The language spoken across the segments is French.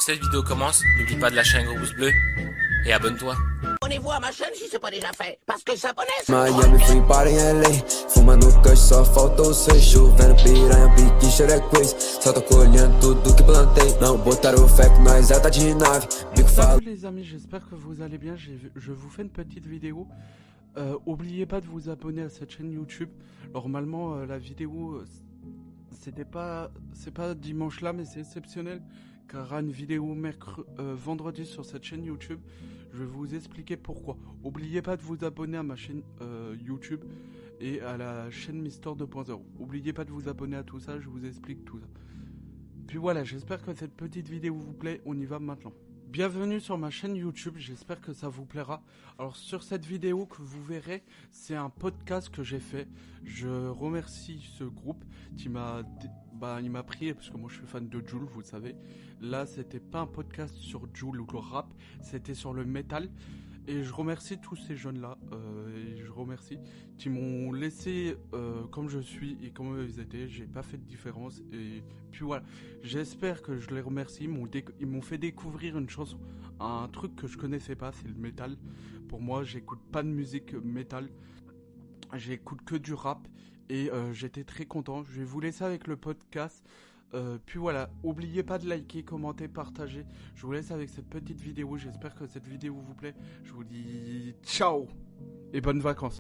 que cette vidéo commence, n'oublie pas de lâcher un gros pouce bleu et abonne-toi. Abonnez-vous à ma chaîne si c'est pas déjà fait, parce que s'abonner c'est Miami free party em LA. Fumando kush, só falta o seu. Chovendo piranha, pique Shrek Quiz. Só tô colhendo tudo que plantei. Não botaram fé que nós tá de nave. Bico fala. Salut les amis, j'espère que vous allez bien. Je vous fais une petite vidéo. Oubliez pas de vous abonner à cette chaîne YouTube. Normalement, la vidéo, c'est pas dimanche là, mais c'est exceptionnel. Car il y aura une vidéo vendredi sur cette chaîne YouTube. Je vais vous expliquer pourquoi. Oubliez pas de vous abonner à ma chaîne YouTube et à la chaîne Mister 2.0. Oubliez pas de vous abonner à tout ça, je vous explique tout ça. Puis voilà, j'espère que cette petite vidéo vous plaît. On y va maintenant. Bienvenue sur ma chaîne YouTube, j'espère que ça vous plaira. Alors sur cette vidéo que vous verrez, c'est un podcast que j'ai fait. Je remercie ce groupe qui m'a pris, parce que moi je suis fan de Jul, vous le savez. Là c'était pas un podcast sur Jul ou le rap, c'était sur le métal. Et je remercie tous ces jeunes-là, et je remercie qui m'ont laissé comme je suis et comme ils étaient. J'ai pas fait de différence. Et puis voilà, j'espère que je les remercie. Ils m'ont fait découvrir une chanson, un truc que je connaissais pas, c'est le métal. Pour moi, j'écoute pas de musique métal, j'écoute que du rap. Et j'étais très content. Je vais vous laisser avec le podcast. Puis voilà, oubliez pas de liker, commenter, partager. Je vous laisse avec cette petite vidéo. J'espère que cette vidéo vous plaît. Je vous dis ciao et bonnes vacances.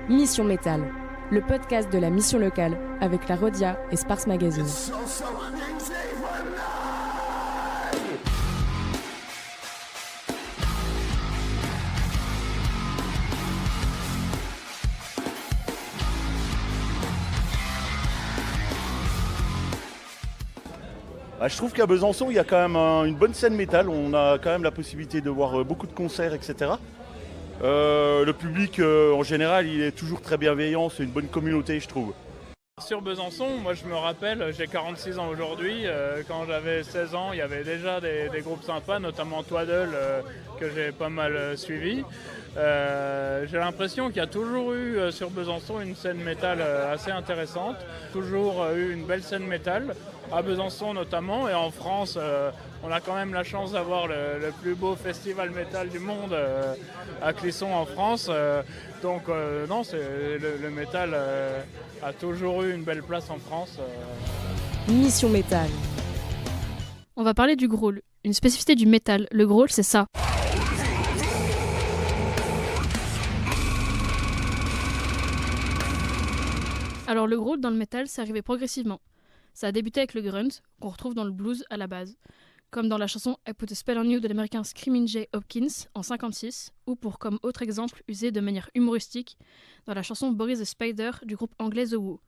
Mission Métal, le podcast de la mission locale avec la Rodia et Sparse Magazine. Je trouve qu'à Besançon, il y a quand même une bonne scène métal. On a quand même la possibilité de voir beaucoup de concerts, etc. Le public, en général, il est toujours très bienveillant. C'est une bonne communauté, je trouve. Sur Besançon, moi je me rappelle, j'ai 46 ans aujourd'hui, quand j'avais 16 ans, il y avait déjà des groupes sympas, notamment Twaddle, que j'ai pas mal suivi. J'ai l'impression qu'il y a toujours eu sur Besançon une scène métal assez intéressante, toujours eu une belle scène métal, à Besançon notamment, et en France, on a quand même la chance d'avoir le plus beau festival métal du monde à Clisson en France. Donc non, le métal a toujours eu une belle place en France. Mission Métal. On va parler du growl, une spécificité du métal. Le growl, c'est ça. Alors le growl dans le métal, c'est arrivé progressivement. Ça a débuté avec le grunt, qu'on retrouve dans le blues à la base, comme dans la chanson I Put a Spell on You de l'américain Screamin' Jay Hopkins en 1956, ou pour comme autre exemple usé de manière humoristique dans la chanson Boris the Spider du groupe anglais The Who.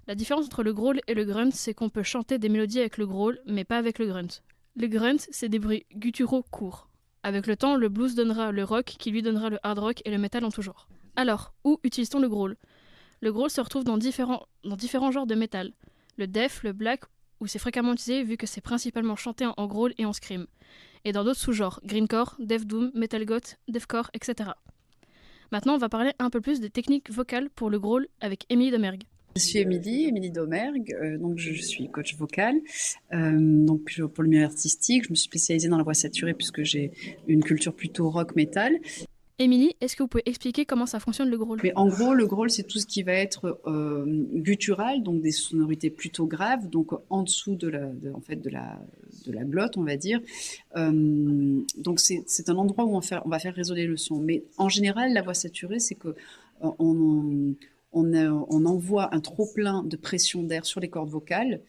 La différence entre le growl et le grunt, c'est qu'on peut chanter des mélodies avec le growl, mais pas avec le grunt. Le grunt, c'est des bruits gutturaux courts. Avec le temps, le blues donnera le rock, qui lui donnera le hard rock et le metal en tout genre. Alors, où utilise-t-on le growl ? Le growl se retrouve dans différents genres de métal. Le death, le black, où c'est fréquemment utilisé vu que c'est principalement chanté en growl et en scream. Et dans d'autres sous-genres, greencore, death doom, metal goth, deathcore, etc. Maintenant, on va parler un peu plus des techniques vocales pour le growl avec Émilie Domergue. Je suis Émilie Domergue, donc je suis coach vocal. Donc pour le milieu artistique, je me suis spécialisée dans la voix saturée puisque j'ai une culture plutôt rock metal. Émilie, est-ce que vous pouvez expliquer comment ça fonctionne le growl ? Mais en gros, le growl, c'est tout ce qui va être guttural, donc des sonorités plutôt graves, donc en dessous de la glotte, on va dire. Donc c'est un endroit où on va faire résonner le son. Mais en général, la voix saturée, c'est que on envoie un trop-plein de pression d'air sur les cordes vocales.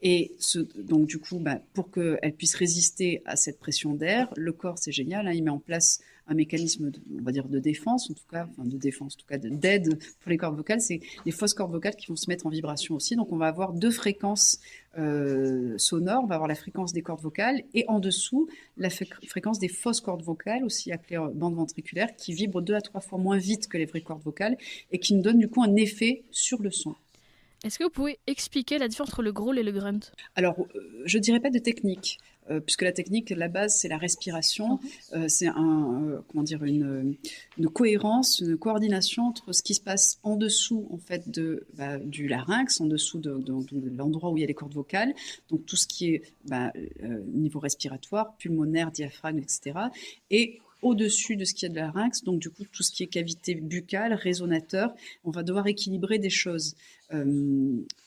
Et donc du coup, pour qu'elle puisse résister à cette pression d'air, le corps, c'est génial, hein, il met en place un mécanisme, on va dire de défense, en tout cas d'aide pour les cordes vocales. C'est les fausses cordes vocales qui vont se mettre en vibration aussi. Donc on va avoir deux fréquences sonores. On va avoir la fréquence des cordes vocales et en dessous la fréquence des fausses cordes vocales, aussi appelées bandes ventriculaires, qui vibrent 2 à 3 fois moins vite que les vraies cordes vocales et qui nous donnent du coup un effet sur le son. Est-ce que vous pouvez expliquer la différence entre le growl et le grunt? Alors, je dirais pas de technique, puisque la technique, la base, c'est la respiration. C'est comment dire, une cohérence, une coordination entre ce qui se passe en dessous, en fait, du larynx, en dessous de l'endroit où il y a les cordes vocales. Donc, tout ce qui est niveau respiratoire, pulmonaire, diaphragme, etc. Et au-dessus de ce qu'il y a de larynx, donc du coup, tout ce qui est cavité buccale, résonateur, on va devoir équilibrer des choses.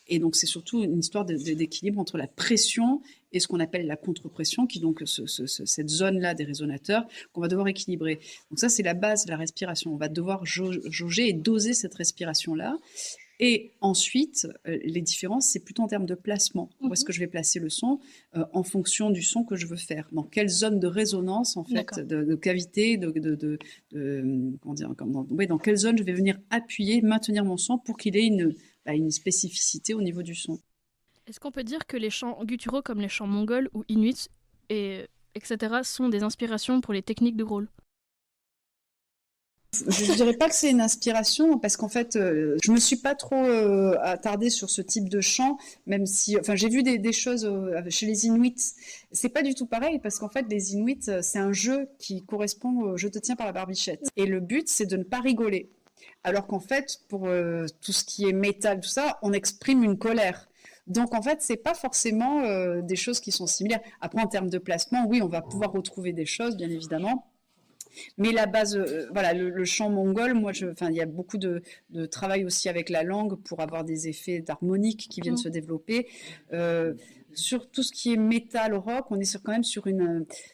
Et donc, c'est surtout une histoire d'équilibre entre la pression et ce qu'on appelle la contre-pression, qui est donc cette zone-là des résonateurs qu'on va devoir équilibrer. Donc ça, c'est la base de la respiration. On va devoir jauger et doser cette respiration-là. Et ensuite, les différences, c'est plutôt en termes de placement. Où est-ce que je vais placer le son en fonction du son que je veux faire? Dans quelle zone de résonance, en fait, de cavité, comment dire, dans quelle zone je vais venir appuyer, maintenir mon son pour qu'il ait une spécificité au niveau du son. Est-ce qu'on peut dire que les chants gutturaux comme les chants mongols ou inuits, etc., sont des inspirations pour les techniques de growl? Je dirais pas que c'est une inspiration, parce qu'en fait, je me suis pas trop attardée sur ce type de chant, même si, enfin, j'ai vu des choses chez les Inuits. C'est pas du tout pareil, parce qu'en fait, les Inuits, c'est un jeu qui correspond au « je te tiens par la barbichette ». Et le but, c'est de ne pas rigoler. Alors qu'en fait, pour tout ce qui est métal, tout ça, on exprime une colère. Donc en fait, c'est pas forcément des choses qui sont similaires. Après, en termes de placement, oui, on va pouvoir retrouver des choses, bien évidemment. Mais la base, voilà, le chant mongol, il y a beaucoup de travail aussi avec la langue pour avoir des effets d'harmonique qui viennent se développer. Sur tout ce qui est métal, rock, on est quand même sur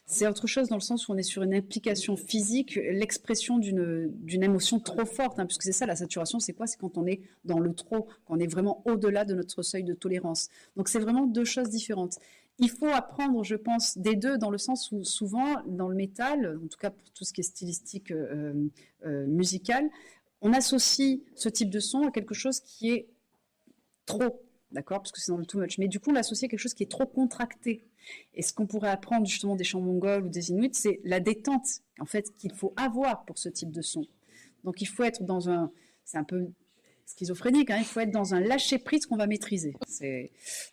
c'est autre chose dans le sens où on est sur une implication physique, l'expression d'une émotion trop forte, puisque c'est ça, la saturation, c'est quoi? C'est quand on est dans le trop, quand on est vraiment au-delà de notre seuil de tolérance. Donc c'est vraiment deux choses différentes. Il faut apprendre, je pense, des deux, dans le sens où souvent, dans le métal, en tout cas pour tout ce qui est stylistique musical, on associe ce type de son à quelque chose qui est trop, d'accord, parce que c'est dans le too much. Mais du coup, on l'associe à quelque chose qui est trop contracté. Et ce qu'on pourrait apprendre justement des chants mongols ou des Inuits, c'est la détente, en fait, qu'il faut avoir pour ce type de son. Donc il faut être dans c'est un peu schizophrénique, il faut être dans un lâcher-prise qu'on va maîtriser.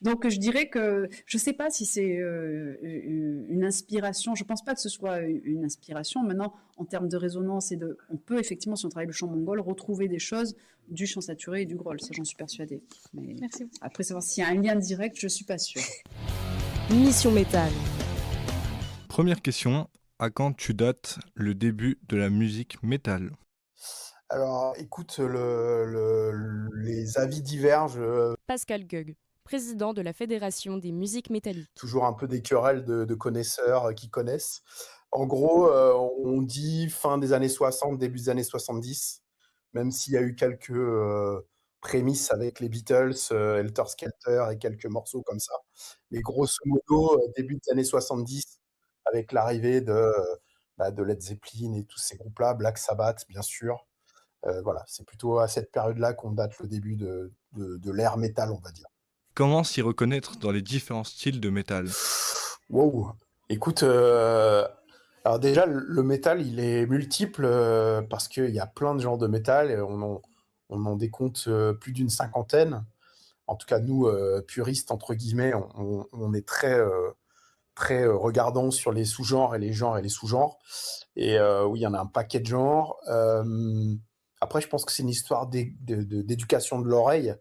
Donc je dirais que, je ne sais pas si c'est une inspiration, je ne pense pas que ce soit une inspiration. Maintenant, en termes de résonance, on peut effectivement, si on travaille le chant mongol, retrouver des choses du chant saturé et du growl, ça j'en suis persuadée. Mais merci. Après, savoir s'il y a un lien direct, je ne suis pas sûre. Mission Métal. Première question, à quand tu dates le début de la musique métal? Alors, écoute, les avis divergent. Pascal Gueug, président de la Fédération des musiques métalliques. Toujours un peu des querelles de connaisseurs qui connaissent. En gros, on dit fin des années 60, début des années 70, même s'il y a eu quelques prémices avec les Beatles, Helter Skelter et quelques morceaux comme ça. Mais grosso modo, début des années 70, avec l'arrivée de Led Zeppelin et tous ces groupes-là, Black Sabbath, bien sûr. Voilà, c'est plutôt à cette période-là qu'on date le début de l'ère métal, on va dire. Comment s'y reconnaître dans les différents styles de métal? Wow. Écoute, alors déjà, le métal, il est multiple parce qu'il y a plein de genres de métal. Et on en décompte plus d'une cinquantaine. En tout cas, nous, puristes, entre guillemets, on est très regardants sur les sous-genres et les genres et les sous-genres. Et oui, il y en a un paquet de genres. Après, je pense que c'est une histoire d'éducation de l'oreille,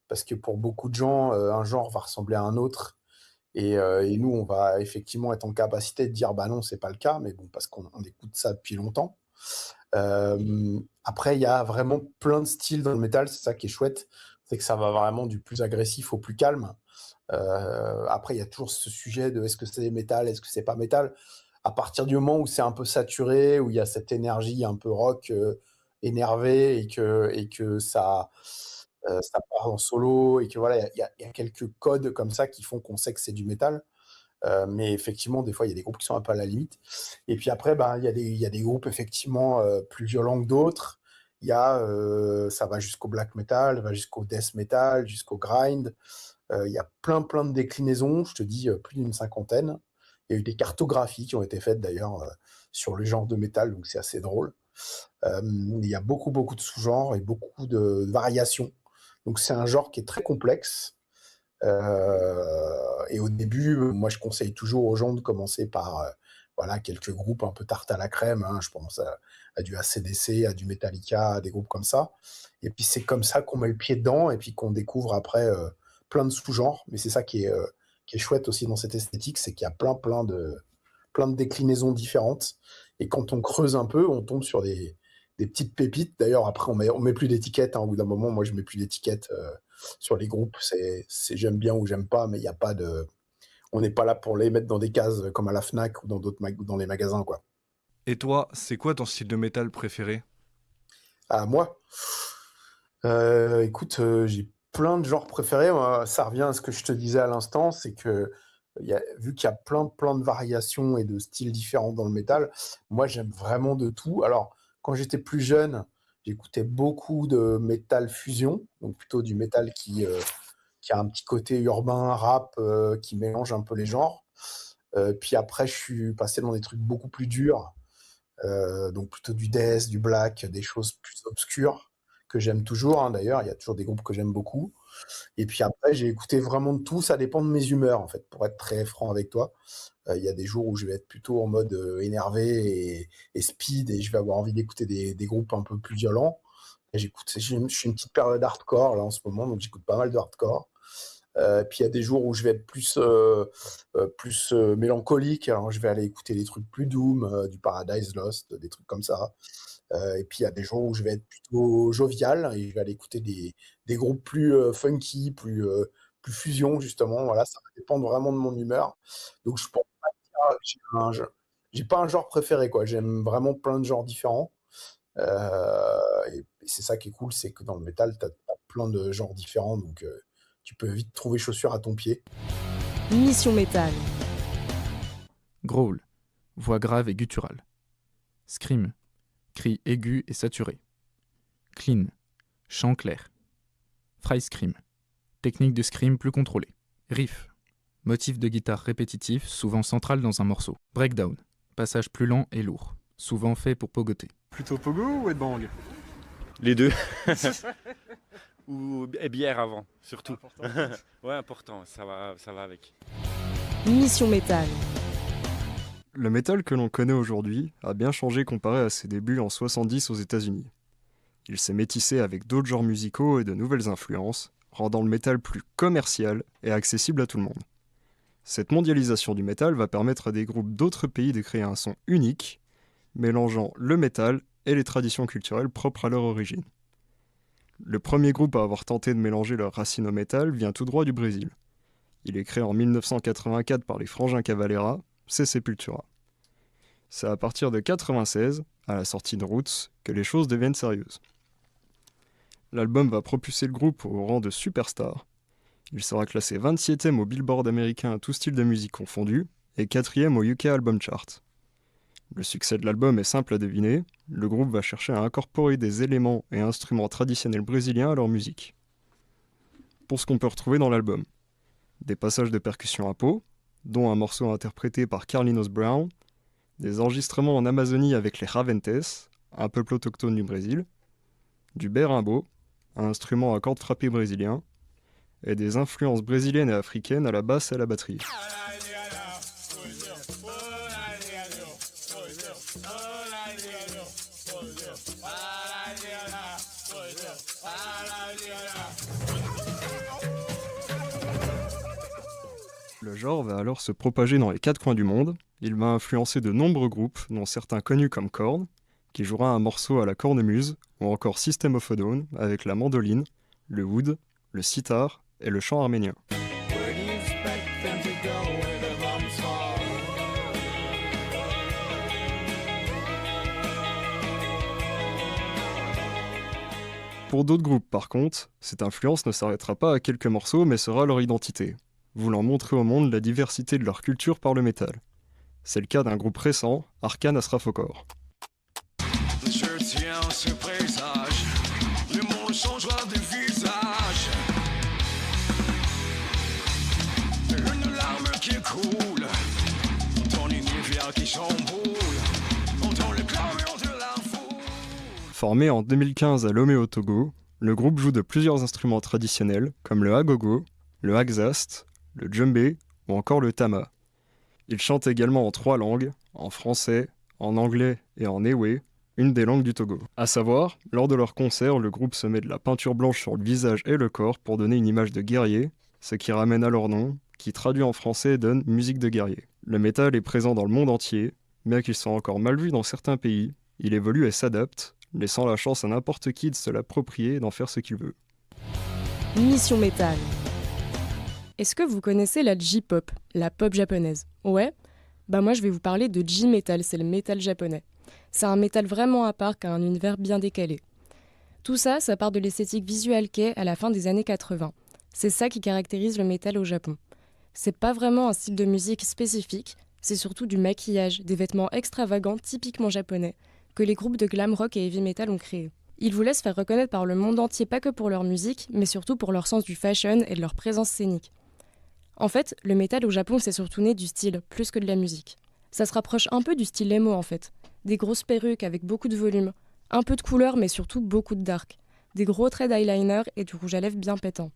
parce que pour beaucoup de gens, un genre va ressembler à un autre. Et nous, on va effectivement être en capacité de dire, bah non, c'est pas le cas, mais bon, parce qu'on écoute ça depuis longtemps. Après, il y a vraiment plein de styles dans le métal, c'est ça qui est chouette, c'est que ça va vraiment du plus agressif au plus calme. Après, il y a toujours ce sujet de est-ce que c'est métal, est-ce que c'est pas métal. À partir du moment où c'est un peu saturé, où il y a cette énergie un peu rock, énervé et que ça part en solo et que voilà, il y a quelques codes comme ça qui font qu'on sait que c'est du métal. Mais effectivement, des fois, il y a des groupes qui sont un peu à la limite. Et puis après, il y a des groupes effectivement plus violents que d'autres. Ça va jusqu'au black metal, ça va jusqu'au death metal, jusqu'au grind. Il y a plein de déclinaisons, je te dis plus d'une cinquantaine. Il y a eu des cartographies qui ont été faites d'ailleurs sur le genre de métal, donc c'est assez drôle. Il y a beaucoup de sous-genres et beaucoup de variations. Donc c'est un genre qui est très complexe. Et au début, moi je conseille toujours aux gens de commencer par voilà, quelques groupes un peu tarte à la crème, hein. Je pense à du AC/DC, à du Metallica, à des groupes comme ça. Et puis c'est comme ça qu'on met le pied dedans et puis qu'on découvre après plein de sous-genres. Mais c'est ça qui est chouette aussi dans cette esthétique, c'est qu'il y a plein de déclinaisons différentes. Et quand on creuse un peu, on tombe sur des petites pépites. D'ailleurs, après, on met plus d'étiquettes, hein. Au bout d'un moment, moi, je mets plus d'étiquettes sur les groupes. C'est j'aime bien ou j'aime pas, mais il y a pas de... On n'est pas là pour les mettre dans des cases comme à la Fnac ou dans les magasins, quoi. Et toi, c'est quoi ton style de métal préféré? Ah, moi, écoute, j'ai plein de genres préférés. Moi, ça revient à ce que je te disais à l'instant, c'est que vu qu'il y a plein de variations et de styles différents dans le métal, moi j'aime vraiment de tout. Alors, quand j'étais plus jeune, j'écoutais beaucoup de métal fusion, donc plutôt du métal qui a un petit côté urbain, rap, qui mélange un peu les genres. Puis après, je suis passé dans des trucs beaucoup plus durs, donc plutôt du death, du black, des choses plus obscures que j'aime toujours, hein. D'ailleurs, il y a toujours des groupes que j'aime beaucoup. Et puis après, j'ai écouté vraiment de tout. Ça dépend de mes humeurs, en fait, pour être très franc avec toi. Il y a des jours où je vais être plutôt en mode énervé et speed, et je vais avoir envie d'écouter des groupes un peu plus violents. Et je suis une petite période hardcore, là, en ce moment, donc j'écoute pas mal de hardcore. Puis il y a des jours où je vais être plus mélancolique, alors je vais aller écouter des trucs plus doom, du Paradise Lost, des trucs comme ça. Et puis il y a des jours où je vais être plutôt jovial et je vais aller écouter des groupes plus funky, plus fusion, justement. Voilà, ça va dépendre vraiment de mon humeur. Donc je pense pas que j'ai pas un genre préféré, quoi. J'aime vraiment plein de genres différents. Et c'est ça qui est cool, c'est que dans le métal, t'as plein de genres différents, donc tu peux vite trouver chaussure à ton pied. Mission Métal. Growl, voix grave et gutturale. Scream, cri aigu et saturé. Clean, chant clair. Fry scream, technique de scream plus contrôlée. Riff, motif de guitare répétitif, souvent central dans un morceau. Breakdown, passage plus lent et lourd, souvent fait pour pogoter. Plutôt pogo ou headbang? Les deux. Ou bière avant, surtout. Important. Ouais, important, ça va avec. Mission Métal. Le métal que l'on connaît aujourd'hui a bien changé comparé à ses débuts en 70 aux États-Unis. Il s'est métissé avec d'autres genres musicaux et de nouvelles influences, rendant le métal plus commercial et accessible à tout le monde. Cette mondialisation du métal va permettre à des groupes d'autres pays de créer un son unique, mélangeant le métal et les traditions culturelles propres à leur origine. Le premier groupe à avoir tenté de mélanger leurs racines au métal vient tout droit du Brésil. Il est créé en 1984 par les frangins Cavalera, c'est Sepultura. C'est à partir de 1996, à la sortie de Roots, que les choses deviennent sérieuses. L'album va propulser le groupe au rang de superstar. Il sera classé 27e au Billboard américain tout style de musique confondu et 4e au UK Album Chart. Le succès de l'album est simple à deviner, le groupe va chercher à incorporer des éléments et instruments traditionnels brésiliens à leur musique. Pour ce qu'on peut retrouver dans l'album, des passages de percussion à peau, dont un morceau interprété par Carlinhos Brown, des enregistrements en Amazonie avec les Raventes, un peuple autochtone du Brésil, du berimbau, un instrument à cordes frappées brésilien, et des influences brésiliennes et africaines à la basse et à la batterie. Le genre va alors se propager dans les 4 coins du monde. Il va influencer de nombreux groupes, dont certains connus comme Korn, qui jouera un morceau à la cornemuse, ou encore System of a Down avec la mandoline, le oud, le sitar et le chant arménien. Pour d'autres groupes, par contre, cette influence ne s'arrêtera pas à quelques morceaux, mais sera leur identité, voulant montrer au monde la diversité de leur culture par le métal. C'est le cas d'un groupe récent, Arcane Astrafocor. Je tiens ce présage, le monde changera de visage. Une larme qui coule, dans l'univers qui chamboule, dans le clameur de la foule. Formé en 2015 à Lomé au Togo, Le groupe joue de plusieurs instruments traditionnels comme le agogo, le haxast, le djembé ou encore le tama. Ils chantent également en 3 langues, en français, en anglais et en ewe, une des langues du Togo. À savoir, lors de leurs concerts, le groupe se met de la peinture blanche sur le visage et le corps pour donner une image de guerrier, ce qui ramène à leur nom, qui traduit en français donne musique de guerrier. Le métal est présent dans le monde entier, bien qu'il soit encore mal vu dans certains pays, il évolue et s'adapte, laissant la chance à n'importe qui de se l'approprier et d'en faire ce qu'il veut. Mission Métal. Est-ce que vous connaissez la J-pop, la pop japonaise? Ouais? Bah moi je vais vous parler de J-metal, c'est le métal japonais. C'est un métal vraiment à part qui a un univers bien décalé. Tout ça, ça part de l'esthétique visuelle qu'est à la fin des années 80. C'est ça qui caractérise le métal au Japon. C'est pas vraiment un style de musique spécifique, c'est surtout du maquillage, des vêtements extravagants typiquement japonais, que les groupes de glam rock et heavy metal ont créés. Ils voulaient se faire reconnaître par le monde entier, pas que pour leur musique, mais surtout pour leur sens du fashion et de leur présence scénique. En fait, le métal au Japon, c'est surtout né du style, plus que de la musique. Ça se rapproche un peu du style emo en fait. Des grosses perruques avec beaucoup de volume, un peu de couleur mais surtout beaucoup de dark, des gros traits d'eyeliner et du rouge à lèvres bien pétant.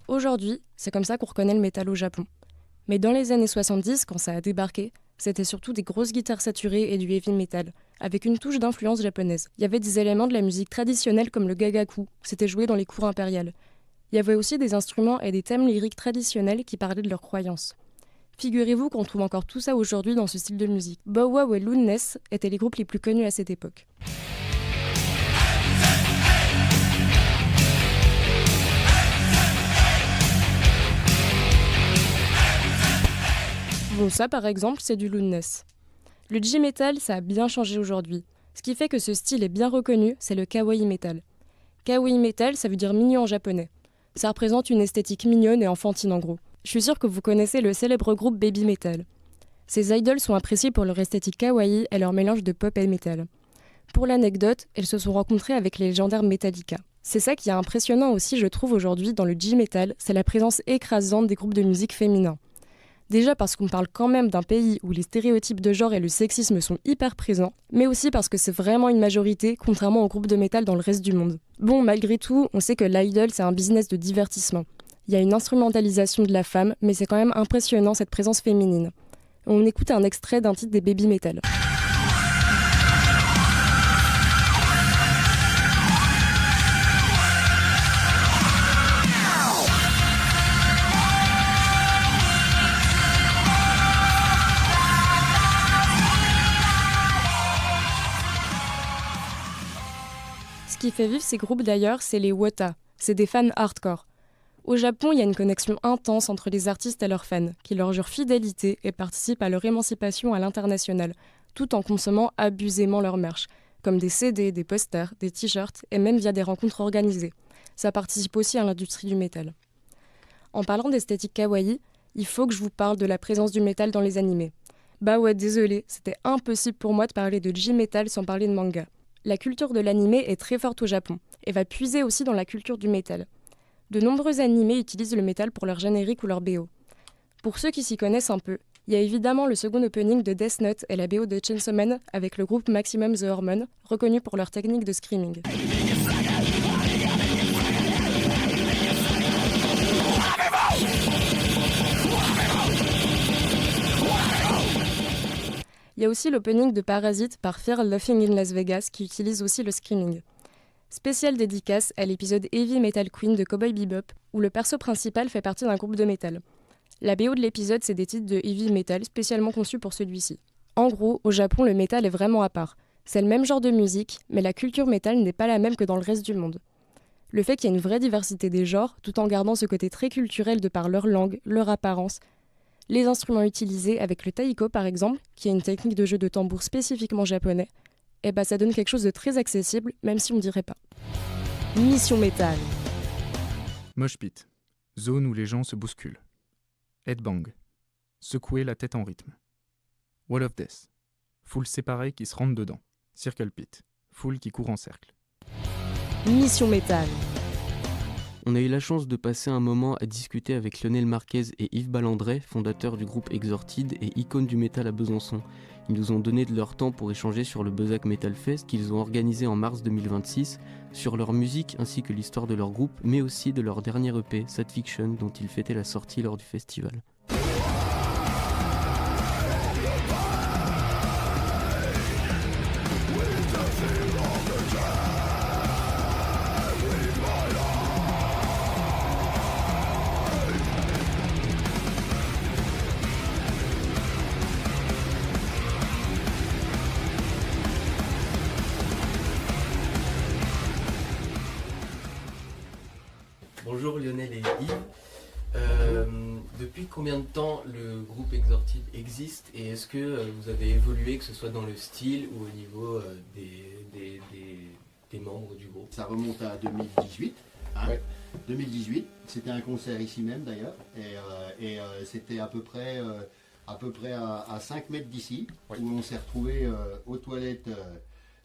Aujourd'hui, c'est comme ça qu'on reconnaît le métal au Japon. Mais dans les années 70, quand ça a débarqué, c'était surtout des grosses guitares saturées et du heavy metal, avec une touche d'influence japonaise. Il y avait des éléments de la musique traditionnelle comme le gagaku, c'était joué dans les cours impériales. Il y avait aussi des instruments et des thèmes lyriques traditionnels qui parlaient de leurs croyances. Figurez-vous qu'on trouve encore tout ça aujourd'hui dans ce style de musique. Bow Wow et Loudness étaient les groupes les plus connus à cette époque. Bon, ça par exemple, c'est du Loudness. Le J-metal, ça a bien changé aujourd'hui. Ce qui fait que ce style est bien reconnu, c'est le kawaii metal. Kawaii metal, ça veut dire mignon en japonais. Ça représente une esthétique mignonne et enfantine en gros. Je suis sûre que vous connaissez le célèbre groupe Baby Metal. Ces idols sont appréciés pour leur esthétique kawaii et leur mélange de pop et metal. Pour l'anecdote, elles se sont rencontrées avec les légendaires Metallica. C'est ça qui est impressionnant aussi, je trouve, aujourd'hui dans le J-metal, c'est la présence écrasante des groupes de musique féminins. Déjà parce qu'on parle quand même d'un pays où les stéréotypes de genre et le sexisme sont hyper présents, mais aussi parce que c'est vraiment une majorité, contrairement aux groupes de métal dans le reste du monde. Bon, malgré tout, on sait que l'idol, c'est un business de divertissement. Il y a une instrumentalisation de la femme, mais c'est quand même impressionnant cette présence féminine. On écoute un extrait d'un titre des Baby Metal. Ce qui fait vivre ces groupes d'ailleurs, c'est les wota, c'est des fans hardcore. Au Japon, il y a une connexion intense entre les artistes et leurs fans, qui leur jurent fidélité et participent à leur émancipation à l'international, tout en consommant abusément leur merch, comme des CD, des posters, des t-shirts et même via des rencontres organisées. Ça participe aussi à l'industrie du métal. En parlant d'esthétique kawaii, il faut que je vous parle de la présence du métal dans les animés. Bah ouais, désolé, c'était impossible pour moi de parler de J-metal sans parler de manga. La culture de l'animé est très forte au Japon, et va puiser aussi dans la culture du métal. De nombreux animés utilisent le métal pour leur générique ou leur BO. Pour ceux qui s'y connaissent un peu, il y a évidemment le second opening de Death Note et la BO de Chainsaw Man avec le groupe Maximum The Hormone, reconnu pour leur technique de screaming. Il y a aussi l'opening de Parasite par Fear Laughing in Las Vegas qui utilise aussi le screaming. Spéciale dédicace à l'épisode Heavy Metal Queen de Cowboy Bebop, où le perso principal fait partie d'un groupe de métal. La BO de l'épisode, c'est des titres de heavy metal spécialement conçus pour celui-ci. En gros, au Japon, le métal est vraiment à part. C'est le même genre de musique, mais la culture métal n'est pas la même que dans le reste du monde. Le fait qu'il y ait une vraie diversité des genres, tout en gardant ce côté très culturel de par leur langue, leur apparence, les instruments utilisés avec le taiko par exemple, qui est une technique de jeu de tambour spécifiquement japonais, et bah ça donne quelque chose de très accessible, même si on dirait pas. Mission métal. Mosh pit, zone où les gens se bousculent. Headbang, secouer la tête en rythme. Wall of Death, foule séparée qui se rentre dedans. Circle pit, foule qui court en cercle. Mission métal. On a eu la chance de passer un moment à discuter avec Lionel Marquez et Yves Ballandré, fondateurs du groupe Exortide et icônes du métal à Besançon. Ils nous ont donné de leur temps pour échanger sur le Bezac Metal Fest qu'ils ont organisé en mars 2026, sur leur musique ainsi que l'histoire de leur groupe, mais aussi de leur dernier EP, Sad Fiction, dont ils fêtaient la sortie lors du festival. Bonjour Lionel et Yves. Depuis combien de temps le groupe Exortide existe et est-ce que vous avez évolué, que ce soit dans le style ou au niveau des membres du groupe? Ça remonte à 2018. Hein. Ouais. 2018, c'était un concert ici même d'ailleurs, et c'était à peu près à 5 mètres d'ici, où on s'est retrouvé aux toilettes.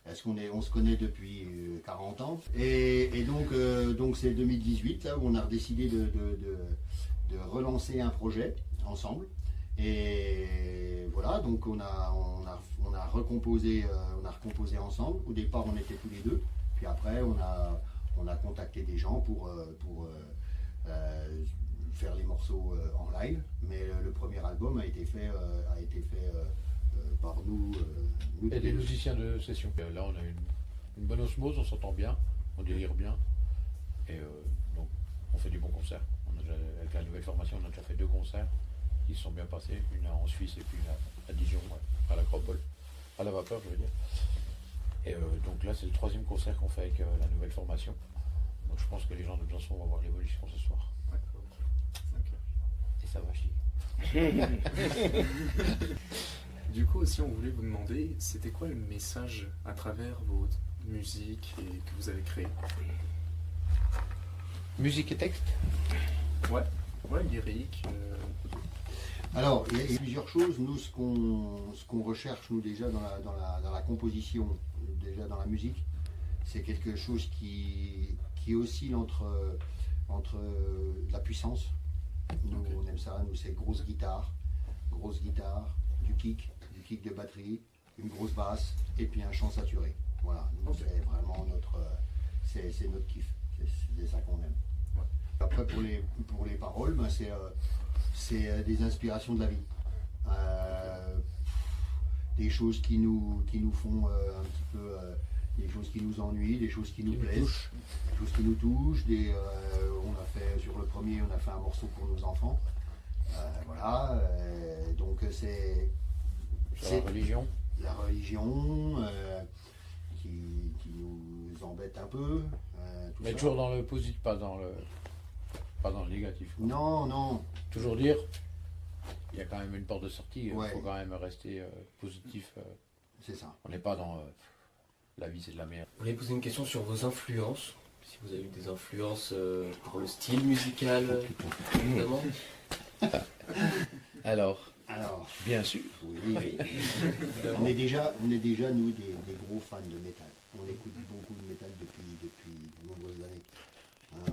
Parce on se connaît depuis 40 ans. Et donc c'est 2018 là où on a décidé de relancer un projet ensemble. Et voilà, donc on a recomposé ensemble. Au départ on était tous les deux. Puis après on a contacté des gens pour faire les morceaux en live. Mais le premier album a été fait par nous. Et des musiciens de session. Là, on a une bonne osmose, on s'entend bien, on délire bien. Et donc, on fait du bon concert. Avec la nouvelle formation, on a déjà fait 2 concerts qui se sont bien passés. Une en Suisse et puis une à Dijon, à l'Acropole. À la vapeur, je veux dire. Et donc là, c'est le 3e concert qu'on fait avec la nouvelle formation. Donc je pense que les gens de Besançon vont voir l'évolution ce soir. Ouais, okay. Et ça va chier. Du coup aussi on voulait vous demander, c'était quoi le message à travers vos musiques et que vous avez créé? Musique et texte? Ouais, lyrique. Alors, il y a plusieurs choses. Nous, ce qu'on recherche, nous, déjà dans la composition, déjà dans la musique, c'est quelque chose qui oscille entre la puissance. Nous, on aime ça, nous, c'est grosse guitare, du kick de batterie, une grosse basse et puis un chant saturé. Voilà, nous, c'est vraiment c'est notre kiff, c'est ça qu'on aime. Ouais. Après pour les paroles, ben, c'est des inspirations de la vie, des choses qui nous font un petit peu, des choses qui nous ennuient, des choses qui nous plaisent, des choses qui nous touchent. On a fait sur le premier, on a fait un morceau pour nos enfants. Voilà, donc c'est la religion. La religion qui nous embête un peu. Mais toujours dans le positif, pas dans le négatif. Quoi. Non. Toujours dire, il y a quand même une porte de sortie, il faut quand même rester positif. C'est ça. On n'est pas dans la vie c'est de la merde. Je voulais poser une question sur vos influences. Si vous avez eu des influences pour le style musical, évidemment. Alors, bien sûr. Oui. on est déjà nous des gros fans de métal. On écoute beaucoup de métal depuis de nombreuses années. Hein,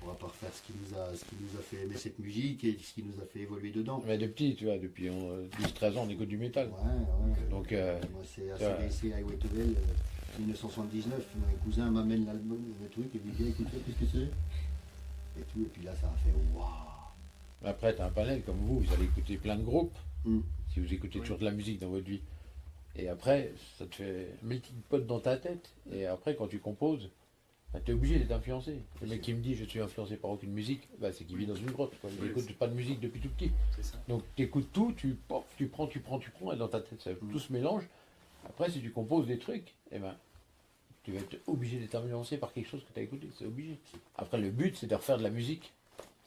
on va pas refaire ce qui nous a fait aimer cette musique et ce qui nous a fait évoluer dedans. Mais depuis 12-13 ans on écoute du métal. Ouais. Donc, moi c'est ACDC, Highway to Hell, 1979. Un cousin m'amène l'album, le truc, et me dit écoutez, qu'est-ce que c'est? Et tout, et puis là ça a fait waouh. Après, tu as un panel comme vous allez écouter plein de groupes, si vous écoutez toujours de la musique dans votre vie. Et après, ça te fait un melting pot dans ta tête. Et après, quand tu composes, tu es obligé d'être influencé. Le mec qui me dit je suis influencé par aucune musique, c'est qu'il vit dans une grotte. Quoi. Il n'écoute pas de musique depuis tout petit. Donc tu écoutes tout, tu prends, et dans ta tête, tout se mélange. Après, si tu composes des trucs, tu vas être obligé d'être influencé par quelque chose que tu as écouté. C'est obligé. Après, le but, c'est de refaire de la musique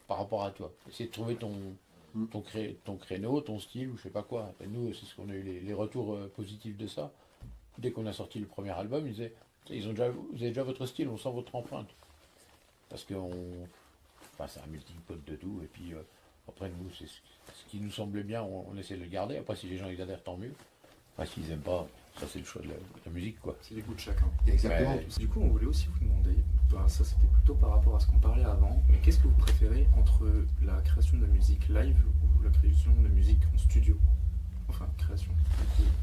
par rapport à toi. Essayer de trouver ton créneau, ton style, ou je sais pas quoi. Et nous, c'est ce qu'on a eu les retours positifs de ça. Dès qu'on a sorti le premier album, ils disaient vous avez déjà votre style, on sent votre empreinte. Parce que c'est un melting pot de tout. Et puis après, nous, c'est ce qui nous semblait bien, on essaie de le garder. Après, si les gens ils adhèrent, tant mieux. Enfin, s'ils n'aiment pas, ça c'est le choix de la musique, quoi. C'est les goûts de chacun. Exactement. Du coup, on voulait aussi vous demander, ça c'était plutôt plutôt par rapport à ce qu'on parlait avant. Mais qu'est-ce que vous préférez entre la création de musique live ou la création de musique en studio? Enfin, création.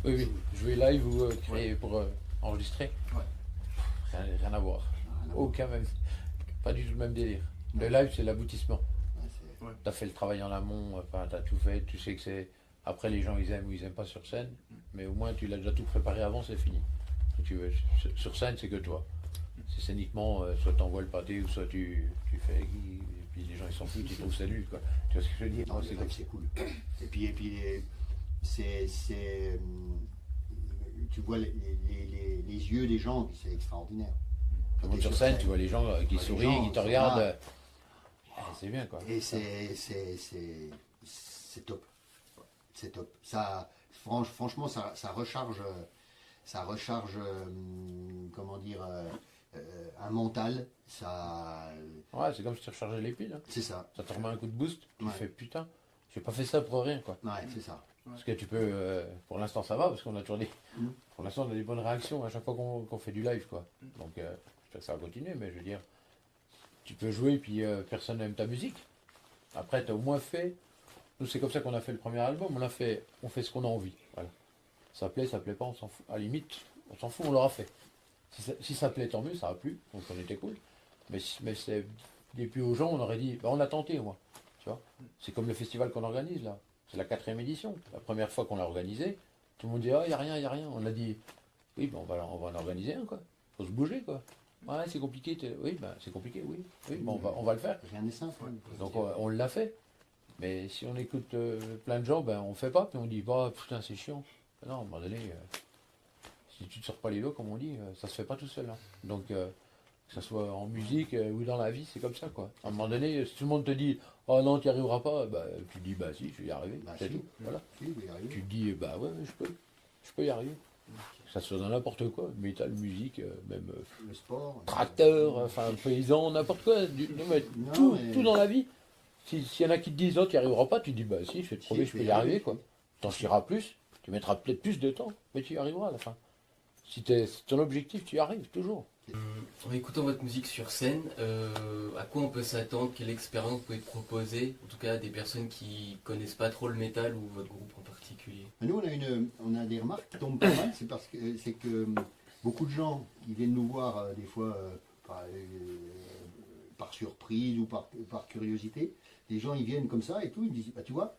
Oui, jouer live ou créer pour enregistrer. Rien à voir. Aucun même. Pas du tout le même délire. Le live, c'est l'aboutissement. T'as fait le travail en amont, enfin, t'as tout fait, tu sais que c'est... Après, les gens, ils aiment ou ils aiment pas sur scène, mais au moins, tu l'as déjà tout préparé avant, c'est fini. Si tu veux, sur scène, c'est que toi. C'est scéniquement, soit t'envoies le pâté, ou soit tu fais... Et puis les gens, ils s'en foutent, ils trouvent ça nul, quoi. Tu vois ce que je veux dire? Non, c'est cool. Et puis tu vois les yeux des gens, c'est extraordinaire. Quand tu es sur scène, tu vois les gens qui sourient, qui te regardent. C'est bien, quoi. Et c'est top. C'est top. Ça, franchement, ça recharge, comment dire, un mental. Ça... Ouais, c'est comme si tu rechargeais les piles. Hein. C'est ça. Ça te remet un coup de boost. Tu fais putain, j'ai pas fait ça pour rien, quoi. Ouais, c'est ça. Parce que tu peux, pour l'instant ça va, parce qu'on a toujours des... Pour l'instant on a des bonnes réactions à chaque fois qu'on fait du live, quoi. Donc j'espère que ça va continuer, mais je veux dire, tu peux jouer et puis personne n'aime ta musique. Après tu as au moins fait, nous c'est comme ça qu'on a fait le premier album, on fait ce qu'on a envie. Voilà. Ça plaît pas, on s'en fout. À la limite, on s'en fout, on l'aura fait. Si ça plaît, tant mieux, ça a plu, donc on était cool. Mais c'est depuis aux gens, on aurait dit, bah, on a tenté, moi. Tu vois, c'est comme le festival qu'on organise là. C'est la 4e édition. La première fois qu'on l'a organisé, tout le monde dit ah, y a rien. On a dit oui, ben on va en organiser un, quoi. Faut se bouger, quoi. Ouais, c'est compliqué. Oui, ben c'est compliqué, oui. Oui, ben on va le faire. Rien n'est simple. Donc on l'a fait. Mais si on écoute plein de gens, ben on fait pas, puis on dit bah putain c'est chiant. Non, à un moment donné, si tu te sors pas les lots, comme on dit, ça se fait pas tout seul. Hein. Donc que ce soit en musique ou dans la vie, c'est comme ça, quoi. À un moment donné, si tout le monde te dit oh non, tu n'y arriveras pas, bah, tu dis bah si, je vais y arriver, c'est tout. Voilà. Si, tu te dis bah ouais, je peux y arriver. Que ça soit dans n'importe quoi, métal, musique, même le sport, tracteur, enfin paysan, n'importe quoi, tout dans la vie. S'il y en a qui te disent oh, tu n'y arriveras pas, tu te dis bah si, je vais te prouver, je peux y arriver, quoi. T'en chieras plus, tu mettras peut-être plus de temps, mais tu y arriveras à la fin. Si c'est ton objectif, tu y arrives toujours. En écoutant votre musique sur scène, à quoi on peut s'attendre? Quelle expérience vous pouvez proposer? En tout cas, à des personnes qui connaissent pas trop le métal ou votre groupe en particulier. Nous, on a des remarques qui tombent pas mal. C'est que beaucoup de gens qui viennent nous voir des fois par surprise ou par curiosité, les gens ils viennent comme ça et tout, ils me disent bah tu vois,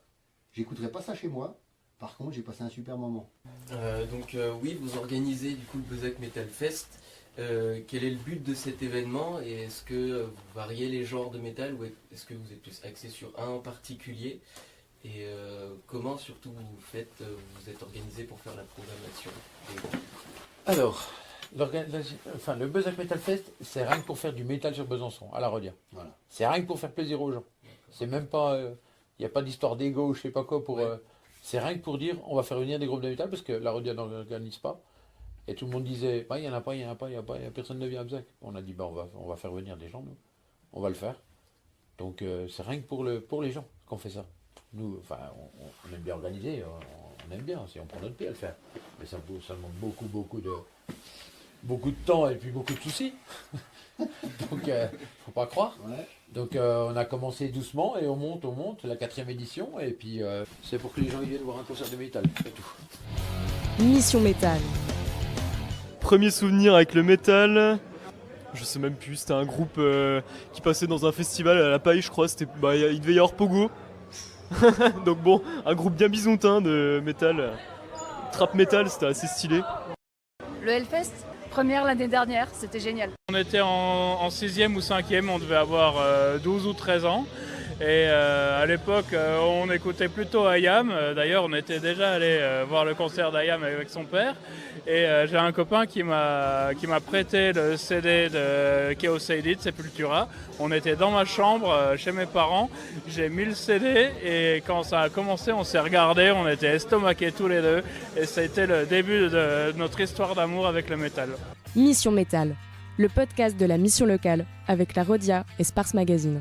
j'écouterai pas ça chez moi. Par contre, j'ai passé un super moment. Oui, vous organisez du coup le Bezac Metal Fest. Quel est le but de cet événement et est-ce que vous variez les genres de métal ou est-ce que vous êtes plus axé sur un en particulier et comment surtout vous êtes organisé pour faire la programmation? Alors, le Bezac Metal Fest, c'est rien que pour faire du métal sur Besançon, à la Rodia. Voilà. C'est rien que pour faire plaisir aux gens. C'est même pas, il n'y a pas d'histoire d'égo, je sais pas quoi pour. C'est rien que pour dire, on va faire venir des groupes de métal parce que la Rodia n'organise pas. Et tout le monde disait, bah, il n'y en a pas, personne ne vient à Bezac. On a dit, bah, on va faire venir des gens, nous. On va le faire. Donc, c'est rien que pour les gens qu'on fait ça. Nous, enfin, on aime bien organiser, on aime bien, si on prend notre pied à le faire. Mais ça demande beaucoup de temps et puis beaucoup de soucis. Donc, faut pas croire. Ouais. Donc, on a commencé doucement et on monte, la 4e édition. Et puis, c'est pour que les gens viennent voir un concert de métal, c'est tout. Mission Métal. Premier souvenir avec le métal, je sais même plus, c'était un groupe qui passait dans un festival à La Paille, je crois, il devait y avoir Pogo. Donc bon, un groupe bien bisontin de métal, trap métal, c'était assez stylé. Le Hellfest, première l'année dernière, c'était génial. On était en 6e ou 5e, on devait avoir 12 ou 13 ans. Et à l'époque, on écoutait plutôt IAM. D'ailleurs, on était déjà allé voir le concert d'IAM avec son père. Et j'ai un copain qui m'a prêté le CD de Chaos Aided, Sepultura. On était dans ma chambre, chez mes parents. J'ai mis le CD et quand ça a commencé, on s'est regardés. On était estomaqués tous les deux. Et ça a été le début de notre histoire d'amour avec le métal. Mission Métal, le podcast de la mission locale avec la Rodia et Sparse Magazine.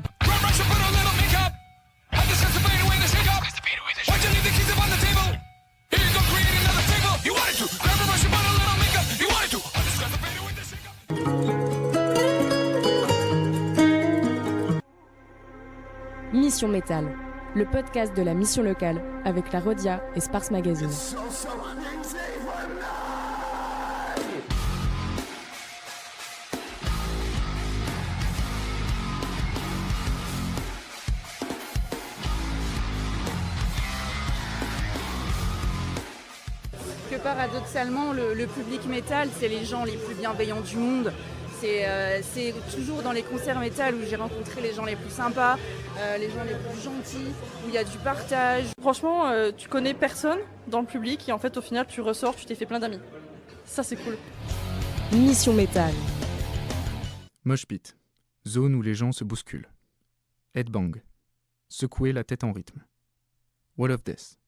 Mission Métal, le podcast de la mission locale avec la Rodia et Sparks Magazine. Que paradoxalement, le public métal, c'est les gens les plus bienveillants du monde. C'est toujours dans les concerts métal où j'ai rencontré les gens les plus sympas, les gens les plus gentils, où il y a du partage. Franchement, tu connais personne dans le public et en fait au final tu ressors, tu t'es fait plein d'amis. Ça c'est cool. Mission Métal. Mosh pit, zone où les gens se bousculent. Headbang, secouer la tête en rythme. Wall of Death,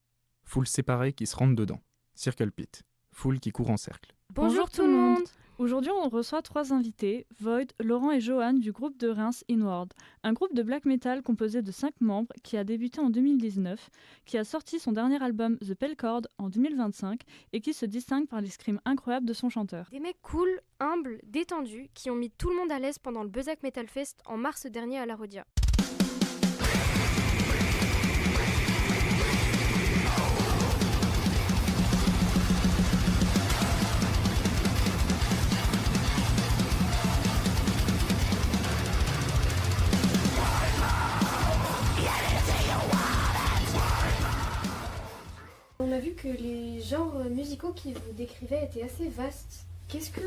foule séparée qui se rentre dedans. Circle pit, foule qui court en cercle. Bonjour tout le monde. Aujourd'hui, on reçoit 3 invités, Void, Laurent et Johan du groupe de Reims Inward, un groupe de black metal composé de 5 membres qui a débuté en 2019, qui a sorti son dernier album The Pelcord en 2025 et qui se distingue par les screams incroyables de son chanteur. Des mecs cool, humbles, détendus, qui ont mis tout le monde à l'aise pendant le Bezac Metal Fest en mars dernier à la Rodia. On a vu que les genres musicaux qui vous décrivaient étaient assez vastes. Qu'est-ce que